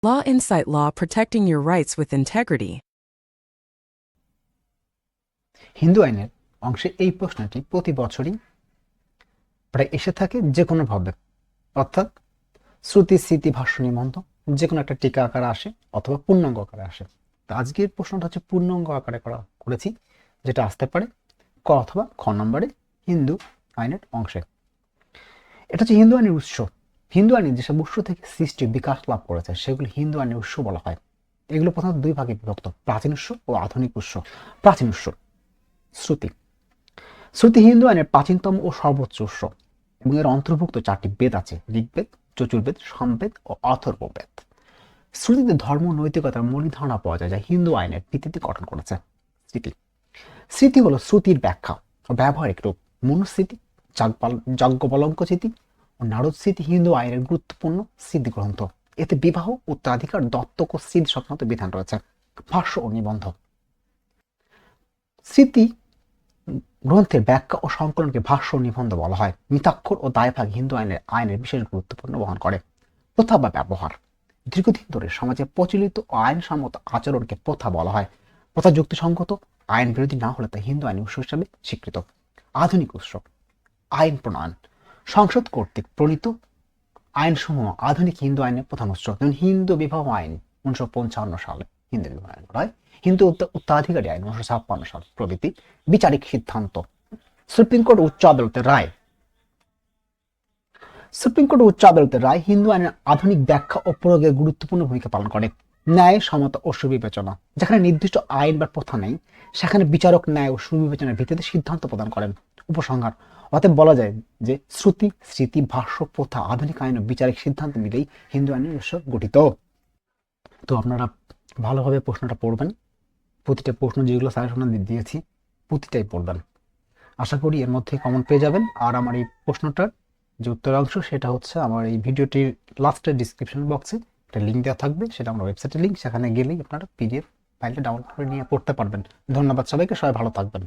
Law Insight Law, protecting your rights with integrity. Hindu আইনের অংশে এই প্রশ্নটি প্রতি বছরই প্রায় এসে থাকে যে কোনো ভাবে, অর্থাৎ শ্রুতি স্মৃতি ভাষ্য নিবন্ধ যে কোনো একটা টিকা আকারে আসে অথবা পূর্ণাঙ্গ আকারে আসে। তো আজকের প্রশ্নটা হচ্ছে পূর্ণাঙ্গ আকারে করেছি, যেটা আসতে পারে ক অথবা খ নম্বরে হিন্দু আইনের অংশে। এটা হচ্ছে হিন্দু আইনের উৎস। হিন্দু আইনের যেসব উৎস থেকে সৃষ্টি বিকাশ লাভ করেছে সেগুলো হিন্দু আইনের উৎস বলা হয়। এগুলো প্রধানত দুই ভাগে বিভক্ত, প্রাচীন উৎস ও আধুনিক উৎস। প্রাচীন উৎস শ্রুতি। শ্রুতি হিন্দু আইনের প্রাচীনতম ও সর্বোচ্চ উৎস এবং এর অন্তর্ভুক্ত চারটি বেদ আছে: ঋগ্বেদ, যজুর্বেদ, সামবেদ ও অথর্ববেদ। শ্রুতিতে ধর্ম নৈতিকতার মৌলিক ধারণা পাওয়া যায়, যা হিন্দু আইনের ভিত্তিতে গঠন করেছে। স্মৃতি। স্মৃতি হলো শ্রুতির ব্যাখ্যা ও ব্যবহারিক রূপ। মনুস্মৃতি, যাজ্ঞবল্ক্য স্মৃতি ও নারদ স্মৃতি হিন্দু আইনের গুরুত্বপূর্ণ স্মৃতি গ্রন্থ। এতে বিবাহ, উত্তরাধিকার, দত্তক ও স্মৃতি সংক্রান্ত বিধান রয়েছে। ভাষ্য ও নিবন্ধ। স্মৃতি গ্রন্থের ব্যাখ্যা ও সংকলনকে ভাষ্য ও নিবন্ধ বলা হয়। মিতাক্ষর ও দায়ভাগ হিন্দু আইনের বিশেষ গুরুত্বপূর্ণ বহন করে। প্রথা বা ব্যবহার। দীর্ঘদিন ধরে সমাজে প্রচলিত ও আইনসম্মত আচরণকে প্রথা বলা হয়। প্রথা যুক্তিসঙ্গত, আইন বিরোধী না হলে তা হিন্দু আইন উৎস হিসাবে স্বীকৃত। আধুনিক উৎস। আইন প্রণয়ন। সংসদ কর্তৃক প্রণীত আইনসমূহ আধুনিক হিন্দু আইনের প্রধান উৎস। যেমন হিন্দু বিবাহ আইন 1955 সালে হিন্দু বিবাহ আইন বলা হয়, হিন্দু উত্তরাধিকারী আইন 1956 সাল প্রভৃতি। বিচারিক সিদ্ধান্ত। সুপ্রিম কোর্ট উচ্চ আদালতের রায়। সুপ্রিম কোর্ট উচ্চ আদালতের রায় হিন্দু আইনের আধুনিক ব্যাখ্যা ও প্রয়োগের গুরুত্বপূর্ণ ভূমিকা পালন করে। ন্যায়, সমতা ও সুবিবেচনা। যেখানে নির্দিষ্ট আইন বা প্রথা নেই সেখানে বিচারক ন্যায় ও সুবিবেচনার ভিত্তিতে সিদ্ধান্ত প্রদান করেন। উপসংহার। অতএব বলা যায় যে শ্রুতি, স্মৃতি, ভাষ্য, প্রথা, আধুনিক আইন ও বিচারিক সিদ্ধান্ত মিলেই হিন্দু আইনের উৎস গঠিত। তো আপনারা ভালোভাবে প্রশ্নটা পড়বেন। প্রতিটা প্রশ্ন যেগুলো সাজেশন দিয়েছি প্রতিটাই পড়বেন। আশা করি এর মধ্যে কমন পেয়ে যাবেন। আর আমার এই প্রশ্নটার যে উত্তরাংশ সেটা হচ্ছে আমার এই ভিডিওটির লাস্টের ডিসক্রিপশন বক্সে একটা লিঙ্ক দেওয়া থাকবে, সেটা আমার ওয়েবসাইটের লিঙ্ক। সেখানে গেলেই আপনারা পিডিএফ ফাইলটা ডাউনলোড করে নিয়ে পড়তে পারবেন। ধন্যবাদ সবাইকে, সবাই ভালো থাকবেন।